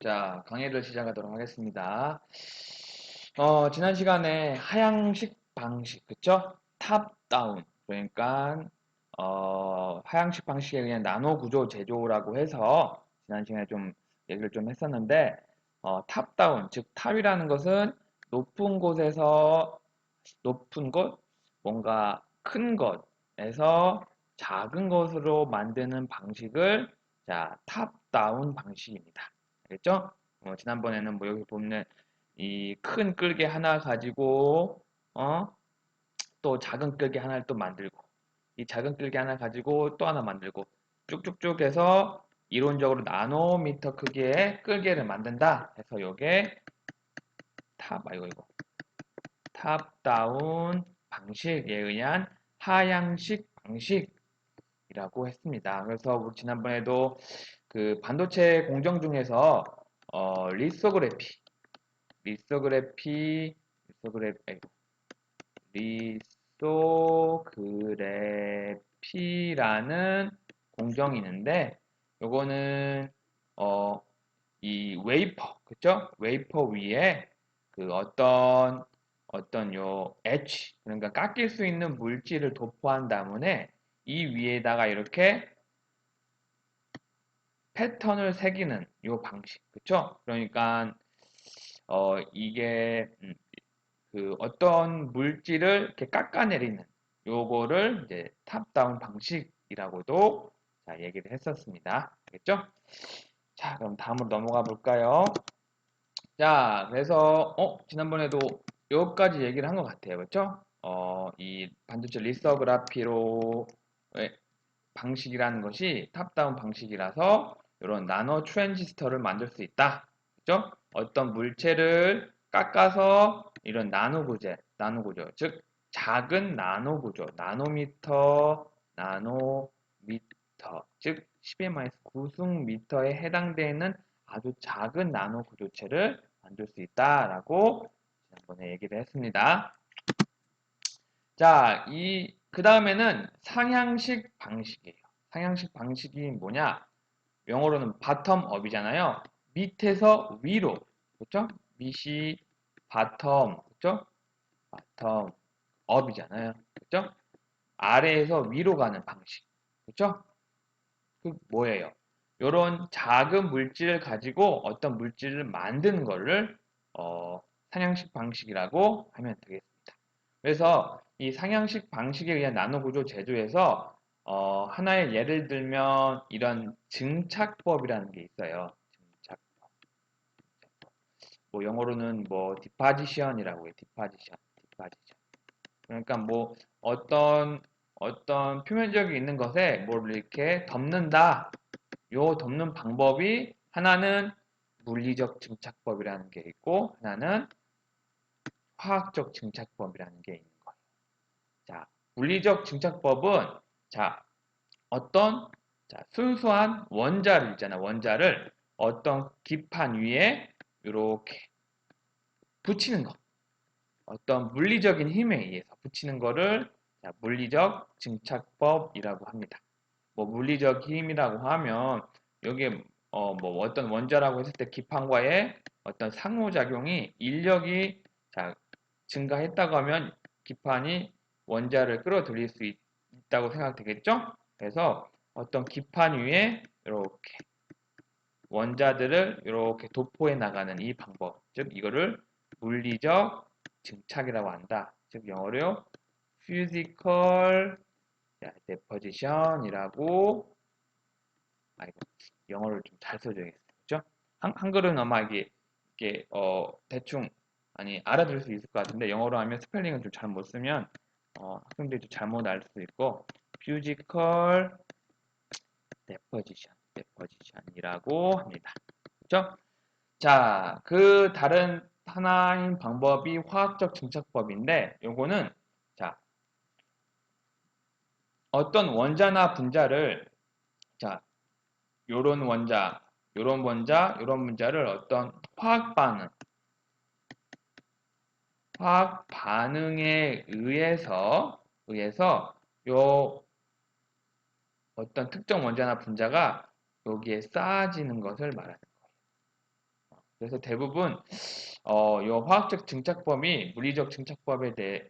자, 강의를 시작하도록 하겠습니다. 지난 시간에 하향식 방식, 그쵸? 탑 다운. 그러니까, 하향식 방식에 의한 나노 구조 제조라고 해서 지난 시간에 좀 얘기를 좀 했었는데, 탑 다운, 즉, 탑이라는 것은 높은 곳에서, 높은 곳, 뭔가 큰 것에서 작은 것으로 만드는 방식을, 자, 탑 다운 방식입니다. 알겠죠? 지난번에는 뭐 여기 보면 이 큰 끌개 하나 가지고 또 작은 끌개 하나를 또 만들고 이 작은 끌개 하나 가지고 또 하나 만들고 쭉쭉쭉 해서 이론적으로 나노미터 크기의 끌개를 만든다 해서 요게 이거 탑 다운 방식에 의한 하향식 방식이라고 했습니다. 그래서 우리 지난번에도 그 반도체 공정 중에서 리소그래피, 리소그래피, 아이고, 리소그래피라는 공정이 있는데, 요거는 이 웨이퍼, 그쵸? 웨이퍼 위에 그 어떤 그러니까 깎일 수 있는 물질을 도포한 다음에 이 위에다가 이렇게 패턴을 새기는 요 방식, 그쵸? 그러니까 이게 그 어떤 물질을 이렇게 깎아내리는 요거를 이제 탑다운 방식이라고도 자, 얘기를 했었습니다. 알겠죠? 자, 그럼 다음으로 넘어가 볼까요? 자, 그래서 지난번에도 여기까지 얘기를 한 것 같아요. 그렇죠? 이 반도체 리서그라피로 방식이라는 것이 탑다운 방식이라서 이런 나노 트랜지스터를 만들 수 있다. 그죠? 어떤 물체를 깎아서 이런 나노 구조, 즉 작은 나노 구조, 나노미터, 즉 10-9승미터에 해당되는 아주 작은 나노 구조체를 만들 수 있다라고 지난번에 얘기를 했습니다. 자, 그 다음에는 상향식 방식이에요. 상향식 방식이 뭐냐? 영어로는 바텀업이잖아요. 밑에서 위로. 그렇죠? 밑이 바텀. 그렇죠? 바텀업이잖아요. 그렇죠? 아래에서 위로 가는 방식. 그렇죠? 그 뭐예요? 이런 작은 물질을 가지고 어떤 물질을 만드는 거를 상향식 방식이라고 하면 되겠습니다. 그래서 이 상향식 방식에 의한 나노구조 제조에서 하나의 예를 들면 이런 증착법이라는 게 있어요. 증착법. 뭐 영어로는 뭐 디파지션이라고 해요. 디파지션. 그러니까 뭐 어떤 표면적이 있는 것에 뭘 이렇게 덮는다. 요 덮는 방법이 하나는 물리적 증착법이라는 게 있고 하나는 화학적 증착법이라는 게 있는 거예요. 자, 물리적 증착법은 자, 어떤 순수한 원자를 있잖아. 원자를 어떤 기판 위에 이렇게 붙이는 거. 어떤 물리적인 힘에 의해서 붙이는 거를 물리적 증착법이라고 합니다. 뭐 물리적 힘이라고 하면 여기에 뭐 어떤 원자라고 했을 때 기판과의 어떤 상호작용이 인력이 증가했다고 하면 기판이 원자를 끌어들일 수 있다고 생각되겠죠? 그래서 어떤 기판 위에 이렇게 원자들을 이렇게 도포해 나가는 이 방법, 즉 이거를 물리적 증착이라고 한다. 즉 영어로 physical deposition이라고 영어를 좀 잘 써줘야겠어요. 그죠? 한글은 아마 이게 대충 알아들을 수 있을 것 같은데 영어로 하면 스펠링을 좀 잘 못 쓰면 학생들이 좀 잘못 알 수도 있고 physical deposition이라고 합니다. 그죠? 자, 그 다른 하나인 방법이 화학적 증착법인데 요거는 자, 어떤 원자나 분자를 자, 요런 원자, 요런 분자를 어떤 화학 반응에 의해서 요 어떤 특정 원자나 분자가 여기에 쌓아지는 것을 말하는 거예요. 그래서 대부분 요 화학적 증착법이 물리적 증착법에 대해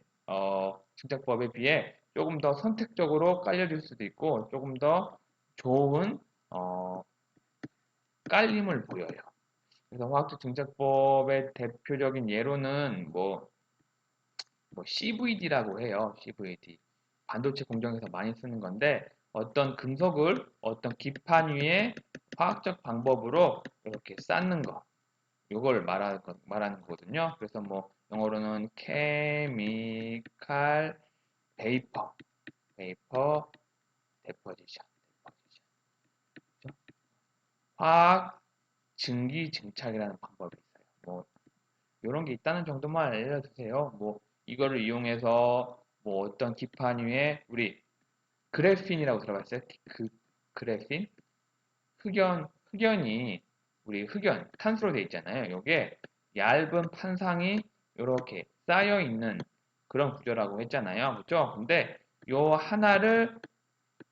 증착법에 비해 조금 더 선택적으로 깔려질 수도 있고 조금 더 좋은 깔림을 보여요. 그래서 화학적 증착법의 대표적인 예로는 뭐 CVD라고 해요. CVD. 반도체 공정에서 많이 쓰는 건데 어떤 금속을 어떤 기판 위에 화학적 방법으로 이렇게 쌓는 거. 요걸 말하는 거거든요. 그래서 뭐 영어로는 chemical vapor, vapor deposition. 화학 증기 증착이라는 방법이 있어요. 뭐 이런 게 있다는 정도만 알려주세요. 뭐 이거를 이용해서 뭐 어떤 기판 위에 우리 그래핀이라고 들어봤어요? 그 그래핀? 흑연이 우리 흑연 탄소로 되어 있잖아요. 이게 얇은 판상이 이렇게 쌓여 있는 그런 구조라고 했잖아요. 그렇죠? 근데 요 하나를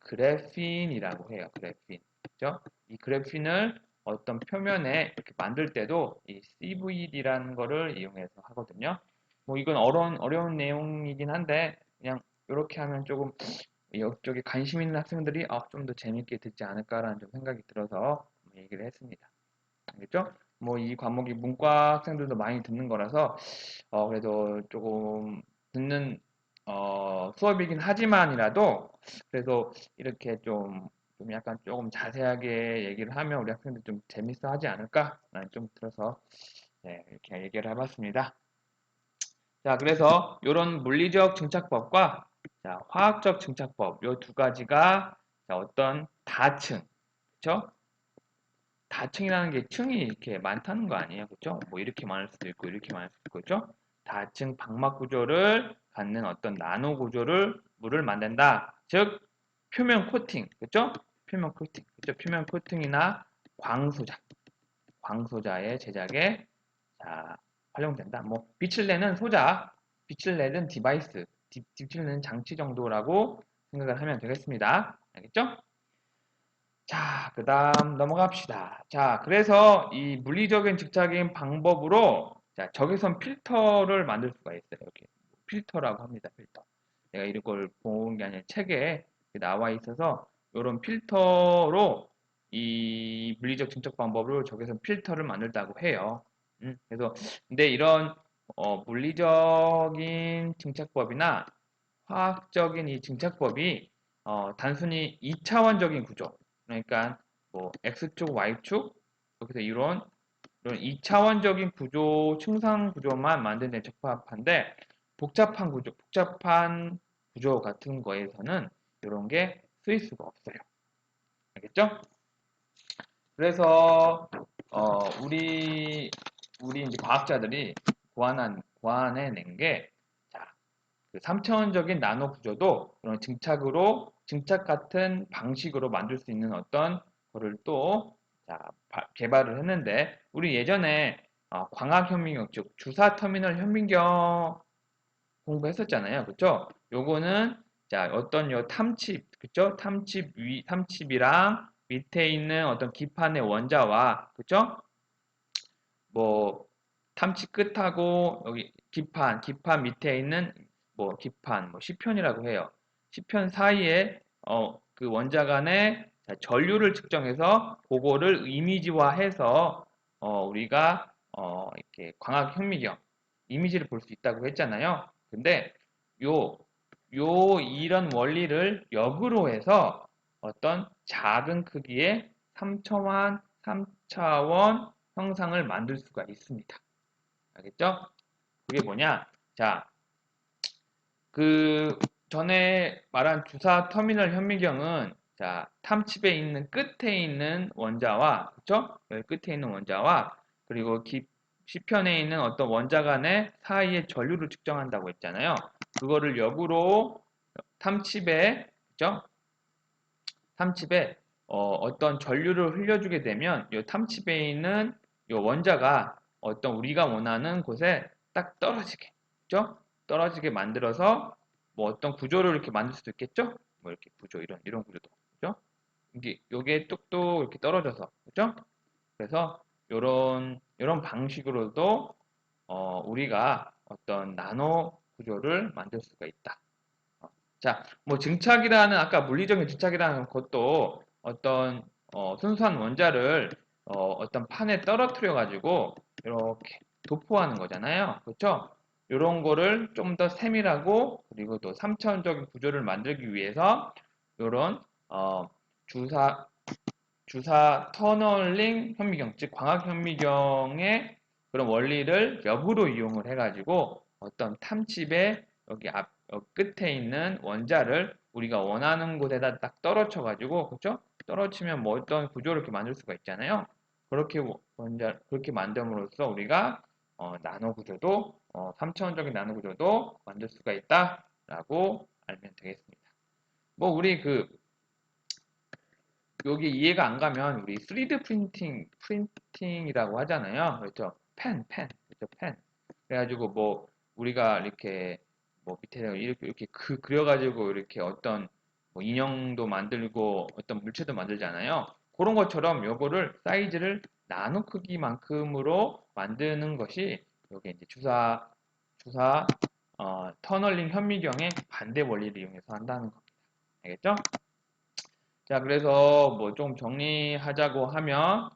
그래핀이라고 해요. 그래핀. 그죠? 이 그래핀을 어떤 표면에 이렇게 만들 때도 이 CVD라는 거를 이용해서 하거든요. 뭐 이건 어려운 내용이긴 한데 그냥 이렇게 하면 조금 이쪽에 관심 있는 학생들이 좀 더 재밌게 듣지 않을까라는 좀 생각이 들어서 얘기를 했습니다. 알겠죠? 뭐 이 과목이 문과 학생들도 많이 듣는 거라서 그래도 조금 듣는 수업이긴 하지만이라도 그래도 이렇게 좀 약간 조금 자세하게 얘기를 하면 우리 학생들 좀 재밌어 하지 않을까? 라는 좀 들어서 네, 이렇게 얘기를 해봤습니다. 자, 그래서 이런 물리적 증착법과 자, 화학적 증착법 이 두 가지가 자, 어떤 다층, 그렇죠? 다층이라는 게 층이 이렇게 많다는 거 아니에요, 그렇죠? 뭐 이렇게 많을 수도 있고 이렇게 많을 수도 있고, 그렇죠? 다층 방막 구조를 갖는 어떤 나노 구조를 물을 만든다. 즉 표면 코팅, 그렇죠? 표면 코팅, 그렇죠? 표면 코팅이나 광소자의 제작에 자, 활용된다. 뭐 빛을 내는 소자, 빛을 내는 디바이스, 빛을 내는 장치 정도라고 생각을 하면 되겠습니다. 알겠죠? 자, 그 다음 넘어갑시다. 자, 그래서 이 물리적인 직접적인 방법으로 자, 적외선 필터를 만들 수가 있어요. 이렇게 필터라고 합니다. 필터. 내가 이런 걸 본 게 아니라 책에 나와 있어서 이런 필터로 이 물리적 증척 방법으로 적외선 필터를 만들다고 해요. 그래서 근데 이런 물리적인 증착법이나 화학적인 이 증착법이 단순히 2차원적인 구조, 그러니까 뭐 X축, Y축, 여기서 이런 2차원적인 구조, 층상 구조만 만드는 데 적합한데 복잡한 구조 같은 거에서는 이런 게 쓰일 수가 없어요. 알겠죠? 그래서 우리 이제 과학자들이 고안해낸 게 자, 그 3차원적인 나노 구조도 그런 증착 같은 방식으로 만들 수 있는 어떤 거를 또 자, 개발을 했는데 우리 예전에 광학 현미경 즉 주사 터미널 현미경 공부했었잖아요. 그쵸? 요거는 자, 어떤 요 탐칩, 그쵸? 탐칩이랑 밑에 있는 어떤 기판의 원자와 그쵸? 뭐 탐지 끝하고 여기 기판 밑에 있는 뭐 기판, 뭐 시편이라고 해요. 시편 사이에 그 원자 간의 전류를 측정해서 그거를 이미지화해서 우리가 이렇게 광학 현미경 이미지를 볼 수 있다고 했잖아요. 근데 요 이런 원리를 역으로 해서 어떤 작은 크기의 3차원 형상을 만들 수가 있습니다. 알겠죠? 그게 뭐냐? 자, 그 전에 말한 주사 터미널 현미경은 자, 탐칩에 있는 끝에 있는 원자와 그쵸? 여기 끝에 있는 원자와 그리고 시편에 있는 어떤 원자 간의 사이의 전류를 측정한다고 했잖아요. 그거를 역으로 탐칩에 그죠? 탐칩에 어떤 전류를 흘려주게 되면 이 탐칩에 있는 이 원자가 어떤 우리가 원하는 곳에 딱 떨어지게, 그죠? 떨어지게 만들어서 뭐 어떤 구조를 이렇게 만들 수도 있겠죠? 뭐 이렇게 구조 이런 구조도, 그죠? 이게 요게 뚝뚝 이렇게 떨어져서, 그죠? 그래서 요런 이런 방식으로도 우리가 어떤 나노 구조를 만들 수가 있다. 자, 뭐 증착이라는 아까 물리적인 증착이라는 것도 어떤 순수한 원자를 어떤 판에 떨어뜨려 가지고 이렇게 도포하는 거잖아요. 그렇죠? 이런 거를 좀 더 세밀하고 그리고 또 3차원적인 구조를 만들기 위해서 이런 주사 터널링 현미경, 즉 광학 현미경의 그런 원리를 역으로 이용을 해가지고 어떤 탐칩의 여기 끝에 있는 원자를 우리가 원하는 곳에다 딱 떨어쳐가지고, 그렇죠? 떨어치면 뭐 어떤 구조를 이렇게 만들 수가 있잖아요. 그렇게 그렇게 만듦으로써 우리가 나노 구조도 3차원적인 나노 구조도 만들 수가 있다라고 알면 되겠습니다. 뭐 우리 여기 이해가 안 가면 우리 3D 프린팅이라고 하잖아요. 그렇죠? 그렇죠? 펜. 그래가지고 뭐 우리가 이렇게 뭐 밑에 이렇게 그려가지고 이렇게 어떤 뭐 인형도 만들고 어떤 물체도 만들잖아요. 그런 것처럼 요거를 사이즈를 나노 크기만큼으로 만드는 것이 여기 이제 주사 터널링 현미경의 반대 원리를 이용해서 한다는 겁니다. 알겠죠? 자, 그래서 뭐 좀 정리하자고 하면,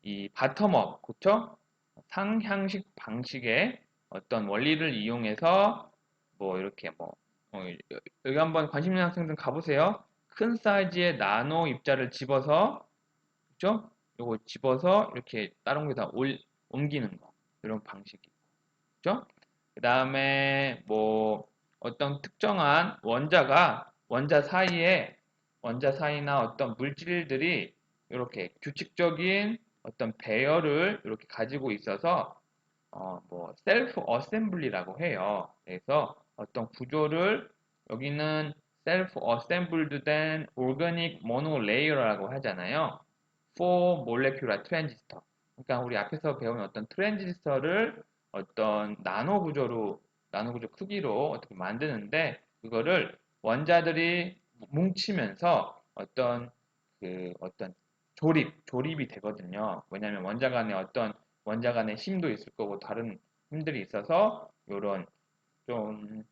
이 바텀업, 그쵸? 상향식 방식의 어떤 원리를 이용해서, 뭐 이렇게 여기 한번 관심 있는 학생들 가보세요. 큰 사이즈의 나노 입자를 집어서, 그쵸? 요거 집어서 이렇게 다른 곳에다 옮기는 거. 이런 방식이. 그쵸? 그 다음에 뭐 어떤 특정한 원자 사이나 어떤 물질들이 이렇게 규칙적인 어떤 배열을 이렇게 가지고 있어서 뭐 셀프 어셈블리라고 해요. 그래서 어떤 구조를 여기는 셀프 어셈블드 된 오르가닉 모노레이어라고 하잖아요. for molecular transistor. 그러니까 우리 앞에서 배운 어떤 트랜지스터를 어떤 나노 구조 크기로 어떻게 만드는데 그거를 원자들이 뭉치면서 어떤 조립이 되거든요. 왜냐하면 원자 간의 힘도 있을 거고 다른 힘들이 있어서 이런 좀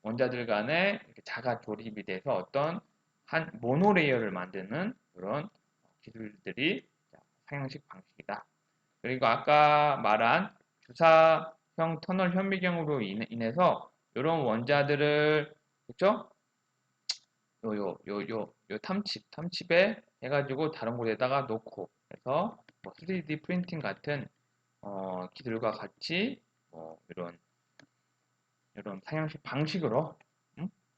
원자들 간에 이렇게 자가 조립이 돼서 어떤 한 모노레이어를 만드는 그런 기술들이 상향식 방식이다. 그리고 아까 말한 주사형 터널 현미경으로 인해서 이런 원자들을 그죠? 요 탐칩에 해가지고 다른 곳에다가 놓고 그래서 뭐 3D 프린팅 같은 기술과 같이 이런 상향식 방식으로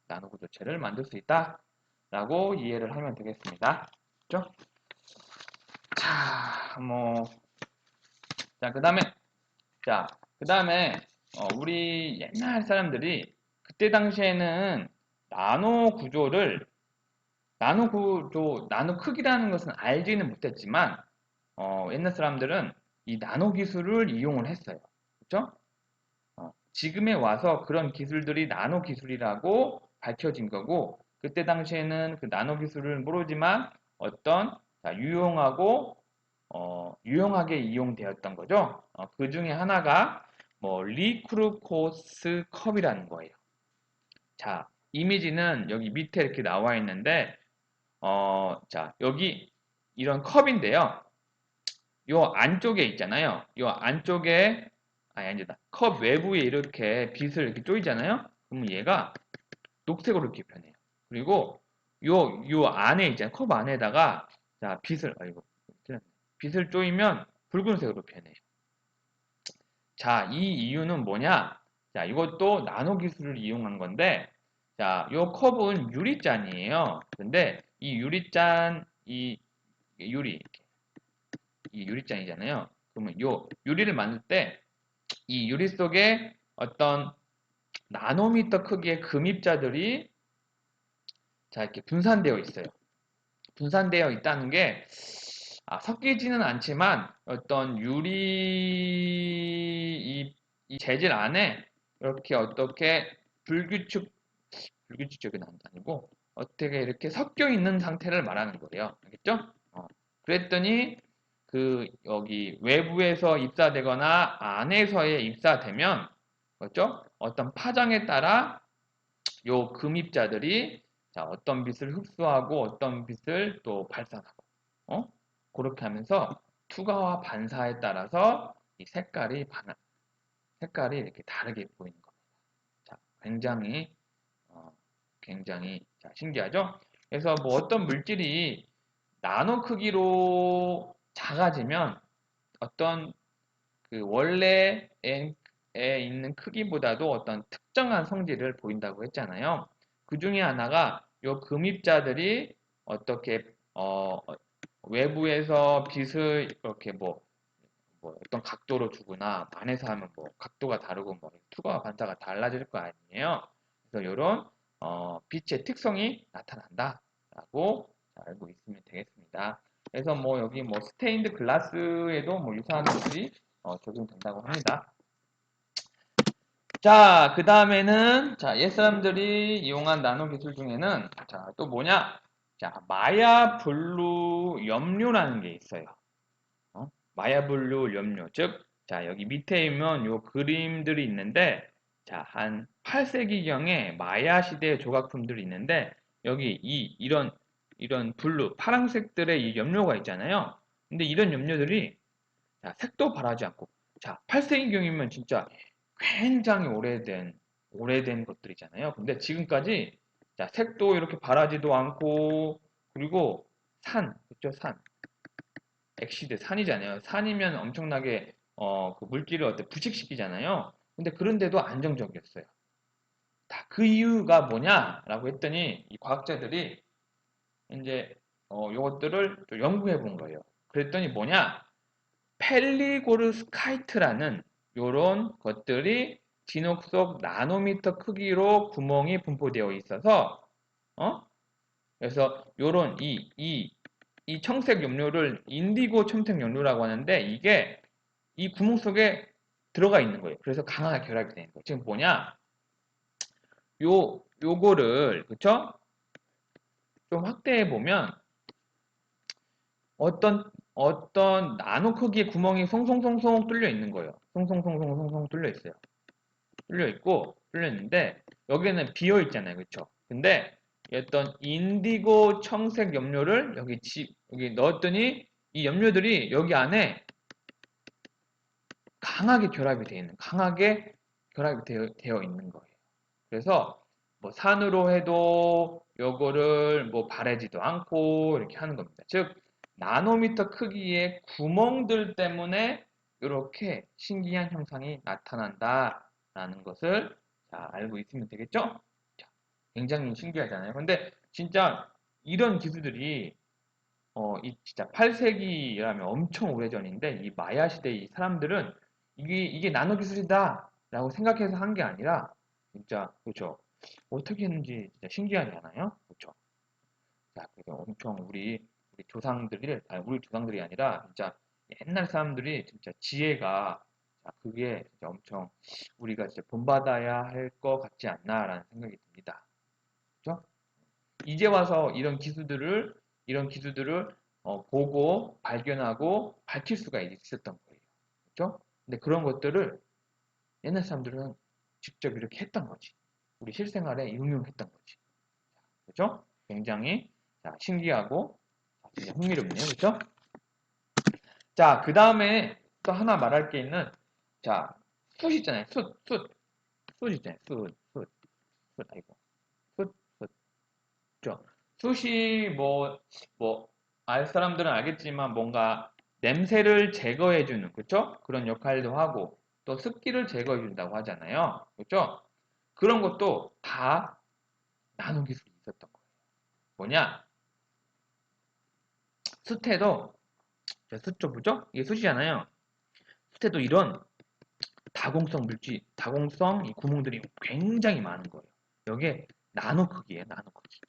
나노 구조체를 만들 수 있다라고 이해를 하면 되겠습니다. 그죠? 자, 자, 그 다음에 우리 옛날 사람들이 그때 당시에는 나노 구조를 나노 크기라는 것은 알지는 못했지만 옛날 사람들은 이 나노 기술을 이용을 했어요. 그렇죠? 지금에 와서 그런 기술들이 나노 기술이라고 밝혀진 거고 그때 당시에는 그 나노 기술을 모르지만 어떤 유용하게 이용되었던 거죠. 그 중에 하나가 뭐 리크루코스 컵이라는 거예요. 자, 이미지는 여기 밑에 이렇게 나와 있는데 자, 여기 이런 컵인데요. 요 안쪽에 있잖아요. 요 안쪽에 아니다. 컵 외부에 이렇게 빛을 이렇게 쪼이잖아요. 그러면 얘가 녹색으로 이렇게 변해요. 그리고 요 안에 있잖아요. 컵 안에다가 자, 빛을 쪼이면 붉은색으로 변해요. 자, 이 이유는 뭐냐? 자, 이것도 나노 기술을 이용한 건데, 자, 요 컵은 유리잔이에요. 근데 이 유리, 이 유리잔이잖아요. 그러면 요 유리를 만들 때 이 유리 속에 어떤 나노미터 크기의 금입자들이 자, 이렇게 분산되어 있어요. 분산되어 있다는 게 섞이지는 않지만 어떤 이 재질 안에 이렇게 어떻게 불규칙적인 아니고 어떻게 이렇게 섞여 있는 상태를 말하는 거예요. 알겠죠? 그랬더니 여기 외부에서 입사되거나 안에서의 입사되면, 그렇죠? 어떤 파장에 따라 요 금입자들이 자, 어떤 빛을 흡수하고 어떤 빛을 또 발산하고, 어? 그렇게 하면서 투과와 반사에 따라서 이 색깔이 이렇게 다르게 보이는 겁니다. 자, 어, 굉장히 자, 신기하죠? 그래서 뭐 어떤 물질이 나노 크기로 작아지면 어떤 그 원래에 있는 크기보다도 어떤 특정한 성질을 보인다고 했잖아요. 그 중에 하나가 요 금입자들이 어떻게 외부에서 빛을 이렇게 뭐 어떤 각도로 주거나 안에서 하면 뭐 각도가 다르고 뭐 투과와 반사가 달라질 거 아니에요. 그래서 이런 빛의 특성이 나타난다라고 알고 있으면 되겠습니다. 그래서 뭐 여기 뭐 스테인드 글라스에도 뭐 유사한 것들이 적용된다고 합니다. 자, 그 다음에는 자, 옛사람들이 이용한 나노 기술 중에는 자, 또 뭐냐? 자, 마야 블루 염료라는 게 있어요. 마야 블루 염료, 즉, 자, 여기 밑에 있는 요 그림들이 있는데, 자, 한 8세기경에 마야 시대의 조각품들이 있는데, 여기 이런 블루, 파란색들의 이 염료가 있잖아요. 근데 이런 염료들이, 자, 색도 바라지 않고, 자, 8세기경이면 진짜 굉장히 오래된 것들이잖아요. 근데 지금까지, 자, 색도 이렇게 바라지도 않고, 그리고 그죠? 엑시드, 산이잖아요. 산이면 엄청나게 그 물질을 부식시키잖아요. 근데 그런데도 안정적이었어요. 그 이유가 뭐냐라고 했더니 이 과학자들이 이제 요것들을 좀 연구해 본 거예요. 그랬더니 뭐냐? 펠리고르스카이트라는 요런 것들이 진흙 속 나노미터 크기로 구멍이 분포되어 있어서 그래서 요런 이 청색 염료를 인디고 청색 염료라고 하는데 이게 이 구멍 속에 들어가 있는 거예요. 그래서 강하게 결합이 되는 거예요. 지금 뭐냐? 요거를 그쵸? 좀 확대해 보면 어떤 나노 크기의 구멍이 송송송송 뚫려 있는 거예요. 송송송송송송 뚫려 있어요. 뚫려 있는데 여기는 비어 있잖아요. 그쵸? 근데 어떤 인디고 청색 염료를 여기 넣었더니 이 염료들이 여기 안에 강하게 결합이 되어 있는 거예요. 그래서 뭐 산으로 해도 요거를 뭐 바래지도 않고 이렇게 하는 겁니다. 즉 나노미터 크기의 구멍들 때문에 이렇게 신기한 형상이 나타난다라는 것을 자, 알고 있으면 되겠죠? 자, 굉장히 신기하잖아요. 근데 진짜 이런 기술들이 이 진짜 8세기라면 엄청 오래전인데 이 마야 시대 이 사람들은 이게 나노 기술이다라고 생각해서 한 게 아니라 진짜 그렇죠. 어떻게 했는지 진짜 신기하잖아요. 그렇죠. 자, 그래서 엄청 우리 우리 조상들이 아니라 진짜 옛날 사람들이 진짜 지혜가 자, 그게 진짜 엄청 우리가 진짜 본받아야 할 것 같지 않나라는 생각이 듭니다. 그렇죠? 이제 와서 이런 기술들을 보고 발견하고 밝힐 수가 있었던 거예요. 그렇죠? 근데 그런 것들을 옛날 사람들은 직접 이렇게 했던 거지. 우리 실생활에 응용했던 거지. 그렇죠? 굉장히 자, 신기하고 흥미롭네요. 그렇죠? 자, 그 다음에 또 하나 말할 게 있는 자, 숯 있잖아요. 숯 있잖아요. 아이고. 숯. 그죠? 숯이 알 사람들은 알겠지만 뭔가 냄새를 제거해주는, 그쵸? 그런 역할도 하고, 또 습기를 제거해준다고 하잖아요. 그쵸? 그런 것도 다 나노 기술이 있었던 거예요. 뭐냐? 숯에도, 숯죠, 뭐죠? 이게 숯이잖아요. 숯에도 이런 다공성 이 구멍들이 굉장히 많은 거예요. 여기에 나노 크기예요, 나노 크기.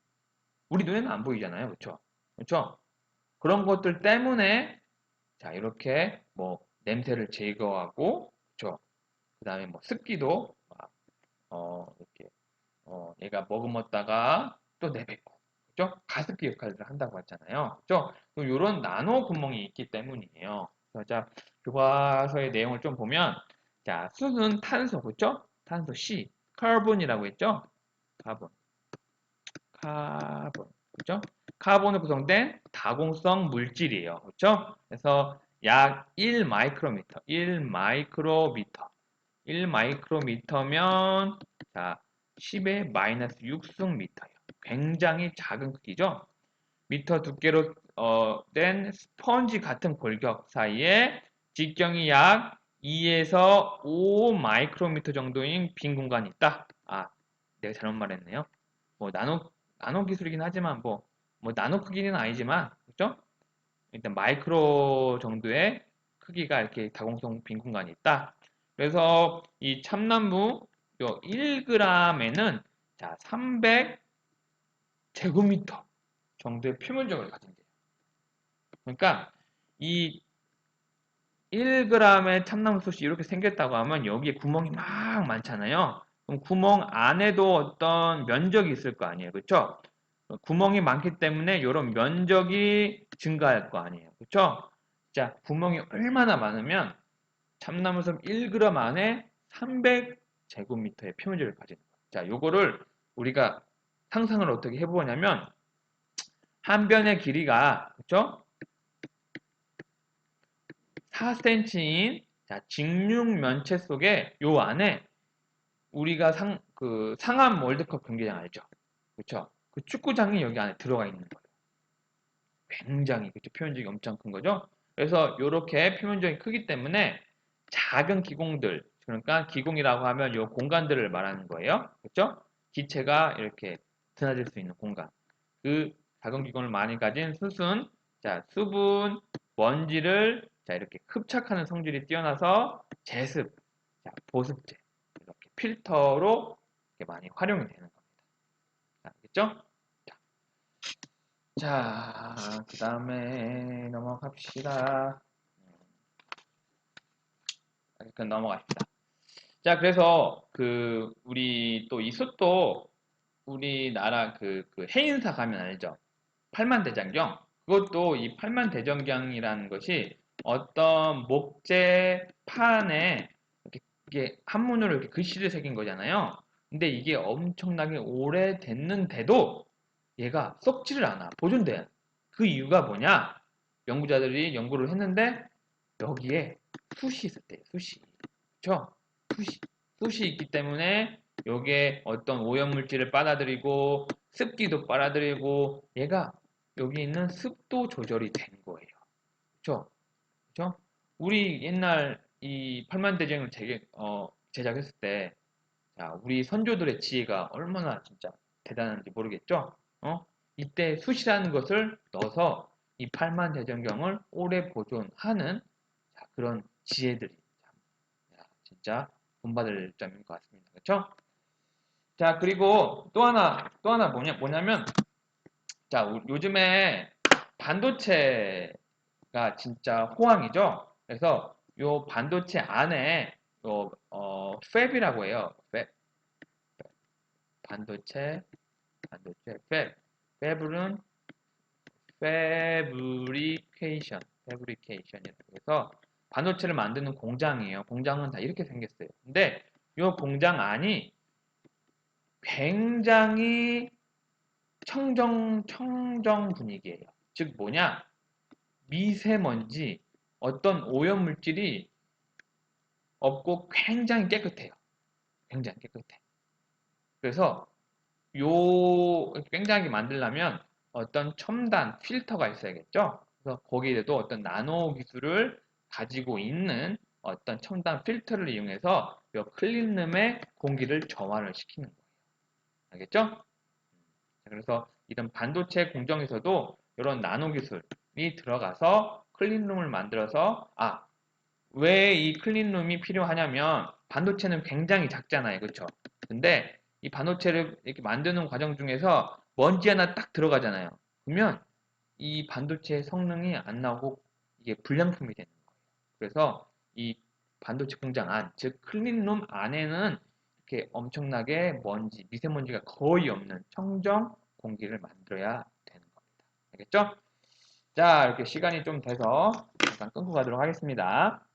우리 눈에는 안 보이잖아요. 그쵸? 그쵸? 그런 것들 때문에 자, 이렇게 뭐 냄새를 제거하고, 그쵸? 그 다음에 뭐 습기도 막, 이렇게, 얘가 머금었다가 또 내뱉고, 그죠? 가습기 역할을 한다고 했잖아요. 그죠? 이런 나노 구멍이 있기 때문이에요. 자, 교과서의 내용을 좀 보면, 자, 수는 탄소, 그죠? 탄소 C, 카본이라고 했죠? 카본, 카본, 그죠? 카본으로 구성된 다공성 물질이에요. 그죠? 그래서 약 1 마이크로미터, 1 마이크로미터, 1 마이크로미터면, 자, 10의 마이너스 6승미터예요. 굉장히 작은 크기죠? 미터 두께로 된 스펀지 같은 골격 사이에 직경이 약 2에서 5 마이크로미터 정도인 빈 공간이 있다. 아, 내가 잘못 말했네요. 뭐 나노 기술이긴 하지만 뭐 나노 크기는 아니지만 그죠? 일단 마이크로 정도의 크기가 이렇게 다공성 빈 공간이 있다. 그래서 이 참나무 요 1g에는 자 300제곱미터 정도의 표면적을 가진대요. 그러니까 이 1g의 참나무솥이 이렇게 생겼다고 하면 여기에 구멍이 막 많잖아요. 그럼 구멍 안에도 어떤 면적이 있을 거 아니에요. 그렇죠? 구멍이 많기 때문에 이런 면적이 증가할 거 아니에요. 그렇죠? 자, 구멍이 얼마나 많으면 참나무섬 1g 안에 300제곱미터의 표면적을 가지는 거예요. 자, 요거를 우리가 상상을 어떻게 해보냐면 한 변의 길이가 그렇죠? 4cm인 직육 면체 속에 요 안에 우리가 상암 월드컵 경기장 알죠? 그렇죠? 그 축구장이 여기 안에 들어가 있는 거예요. 굉장히 그렇죠? 표면적이 엄청 큰 거죠. 그래서 이렇게 표면적이 크기 때문에 작은 기공들 그러니까 기공이라고 하면 요 공간들을 말하는 거예요. 그렇죠? 기체가 이렇게 드나들 수 있는 공간. 그 작은 기공을 많이 가진 수순, 자 수분, 먼지를 자 이렇게 흡착하는 성질이 뛰어나서 제습, 자 보습제 이렇게 필터로 이렇게 많이 활용이 되는 겁니다. 알겠죠? 자, 그 다음에 넘어갑시다. 그럼 넘어갑시다. 자, 그래서 우리 또 이 숯도 우리나라 그 해인사 가면 알죠? 팔만대장경. 그것도 이 팔만대장경이라는 것이 어떤 목재 판에 이게 한문으로 이렇게 글씨를 새긴 거잖아요. 근데 이게 엄청나게 오래됐는데도 얘가 썩지를 않아. 보존돼. 그 이유가 뭐냐? 연구자들이 연구를 했는데 여기에 숯이 있었대요. 숯이. 그쵸? 숯이. 숯이 있기 때문에 여기에 어떤 오염물질을 빨아들이고 습기도 빨아들이고 얘가 여기 있는 습도 조절이 된 거예요. 그쵸? 그쵸? 우리 옛날 이 팔만대장을 제작했을 때 자, 우리 선조들의 지혜가 얼마나 진짜 대단한지 모르겠죠? 이때 숯이라는 것을 넣어서 이 팔만대장경을 오래 보존하는 자, 그런 지혜들이 진짜 본받을 점인 것 같습니다. 그렇죠? 자, 그리고 또 하나 뭐냐면 자, 요즘에 반도체가 진짜 호황이죠. 그래서 요 반도체 안에 팹이라고 해요. 팹. 반도체 팹. 팹은 패브리케이션이라고 해서 반도체를 만드는 공장이에요. 공장은 다 이렇게 생겼어요. 근데 이 공장 안이 굉장히 청정 분위기예요. 즉 뭐냐? 미세먼지, 어떤 오염물질이 없고 굉장히 깨끗해요. 굉장히 깨끗해. 그래서 요 굉장히 만들려면 어떤 첨단 필터가 있어야겠죠. 그래서 거기에도 어떤 나노 기술을 가지고 있는 어떤 첨단 필터를 이용해서 이 클린룸의 공기를 정화를 시키는 거예요. 알겠죠? 그래서 이런 반도체 공정에서도 이런 나노 기술이 들어가서 클린룸을 만들어서 왜 이 클린룸이 필요하냐면 반도체는 굉장히 작잖아요. 그렇죠? 근데 이 반도체를 이렇게 만드는 과정 중에서 먼지 하나 딱 들어가잖아요. 그러면 이 반도체의 성능이 안 나오고 이게 불량품이 되는 거예요. 그래서 이 반도체 공장 안, 즉 클린룸 안에는 이렇게 엄청나게 미세먼지가 거의 없는 청정 공기를 만들어야 되는 겁니다. 알겠죠? 자, 이렇게 시간이 좀 돼서 잠깐 끊고 가도록 하겠습니다.